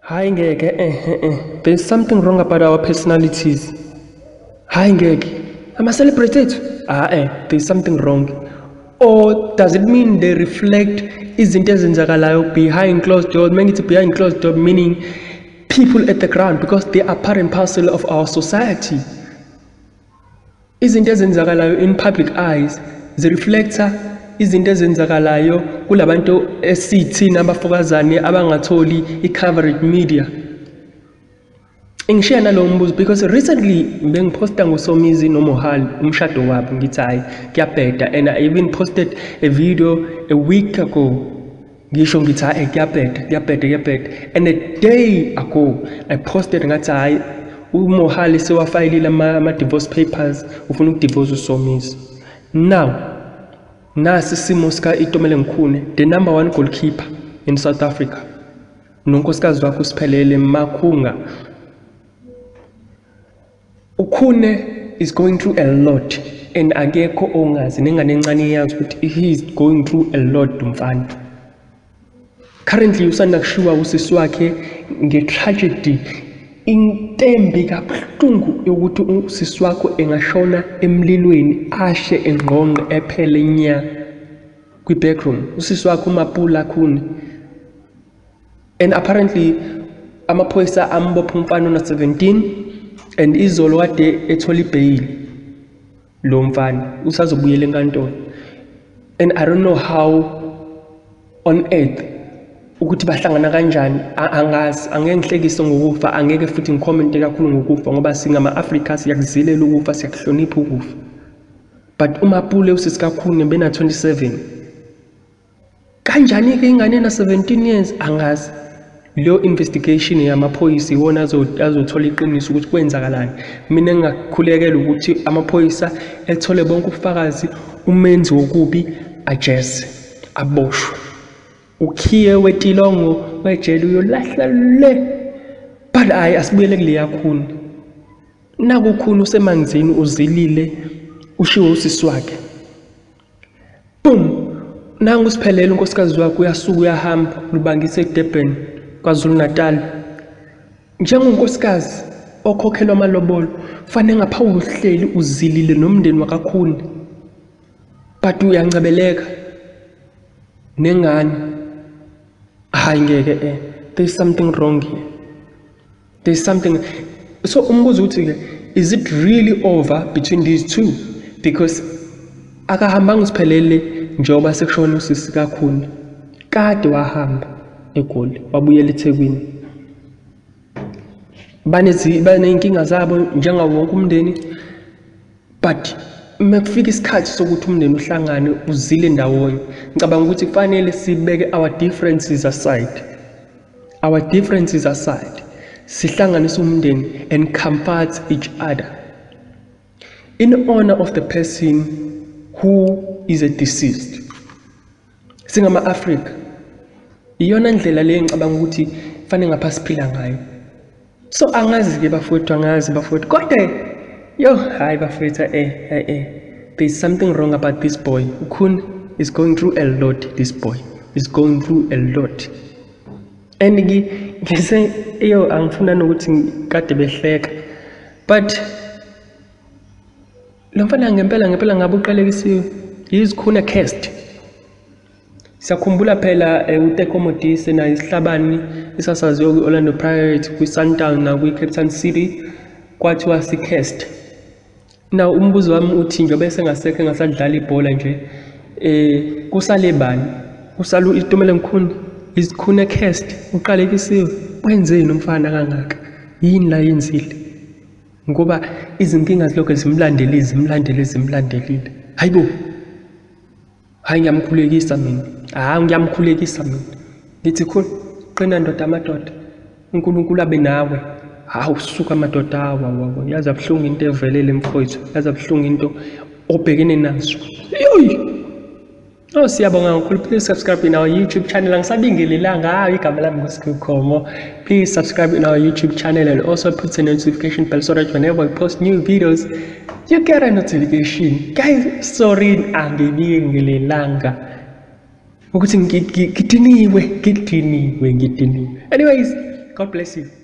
Hayi ngeke there's something wrong about our personalities. Hayi ngeke ama-celebrate ethu there's something wrong. Or does it mean they reflect izinto ezenzakalayo behind closed doors? Mengithi behind closed doors meaning people at the ground, because they are part and parcel of our society. Izinto ezenzakalayo in public eyes zireflecta izinto ezenzakalayo kulabantu esithina abafokazane abangatholi i-coverage media. Ngishare nalo mbuzo because recently bengiposta ngoSomizi noMohali umshado wabo ngithi hayi kuyabheda, and I even posted a video a week ago ngisho ngithi hayi kuyabheda, and a day ago I posted ngathi hayi uMohali sewafayilile ama-divorce papers ufuna ukudivorce uSomizi. Now nasi isimo sika Itumeleng Khune, the number 1 goalkeeper in South Africa, nonkosikazi wakhe uSiphelele Makhunga. Ukhune is going through a lot, and akekho ongazi nengane encane yazi ukuthi he is going through a lot umfana. Currently usanda kushiwa usisi wakhe ngetragedy intembi kabuhlungu yokuthi usisi wakho engashona emlilweni ashe engqonqe ephele nya kwi-backroom. Usisi wakho uMapula Khune, and apparently amaphoyisa ambopha umfana ona 17, and izolo kade ethola ibail lo mfana usazobuyela enkantolo. And I don't know how on earth ukuthi bahlangana kanjani, angazi, angeke ngihlekise ngokufa, angeke futhi ngicommente kakhulu ngokufa ngoba singama-Afrika siyakuzilela ukufa, siyakuhlonipha ukufa. But uMapule usisika Khune bena 27, kanjani ke ingane na 17 years angazi. Leyo investigation yamaphoyisa iwona azothola iqiniso ukuthi kwenzakalani. Mina ngingakhulekela ukuthi amaphoyisa ethole bonke ubufakazi, umenzi wokubi ajeze, aboshwe, ukhiye wetilongo wejele uyolahla le. But asibuyele kule yakhuni. Naku Khune usemanzini uzilile ushiwe usisi wakhe. Boom, nangu uSiphelele unkosikazi wakhe uyasuka uyahamba lubangise eDurban KwaZulu Natal. Njengonkosikazi okhokhelwa amalobolo fanele ngapha uhleli uzilile nomndeni wakaKhune, but uyancebeleka nengane. Hayi ngeke there's something wrong here. There's something. So umbuzo uthi ke, is it really over between these two? Because akahambanga uSiphelele njengoba sekushona usisi kaKhune, kade wahamba eGoli wabuyela eThekwini. Baneyinkinga zabo njengawo wonke umndeni, but mekufika isikhathi sokuthi umndeni uhlangane uzile ndawonye, ngicabanga ukuthi kufanele sibeke our differences aside, sihlanganise umndeni and comfort each other in honor of the person who is a deceased. Singama-Afrika iyona ndlela le ngicabanga ukuthi fanele ngapha siphila ngayo. So angazi ke bafowethu kodwa yo hayi bafowethu there's something wrong about this boy. Ukhune is going through a lot. This boy is going through a lot, and ngise angifuna nokuthi kade behleka, but lo mfana ngempela ngabe uqalekisiwe yiZikhune cast. Siyakhumbula phela uTeko Modise na isihlabani isasaziyo kwi-Orlando Pirates, kwi-Sundown na kwi-Cape City kwathiwa si-cast. Now umbuzo wami uthi nje bese ngasekho ngasadlala ibhola nje kusale bani? Kusala Itumeleng Khune, iZikhune cast, uqalekisiwe. Wenzeni umfana kangaka? Yini la yenzile? Ngoba izinkinga zilokho zimlandelile. Hayibo. Hayi ngiyamkhulekisa mina. Ngiyamkhulekisa mina. Ngithi Khune qina ndoda amadoda. uNkulunkulu abe nawe. Hawu suka amadoda awa yaza buhlungu into evelele mfowethu. Yaza buhlungu into obhekene nazo. Yoyi. Oh siyabonga kakhulu. Please subscribe in our YouTube channel. Angisabingelelanga igama lami nguSikhomo. Please subscribe in our YouTube channel and also put the notification bell so that whenever we post new videos you get a notification. Guys, sorry angibingelelanga ukuthi ngidiniwe. Anyways, God bless you.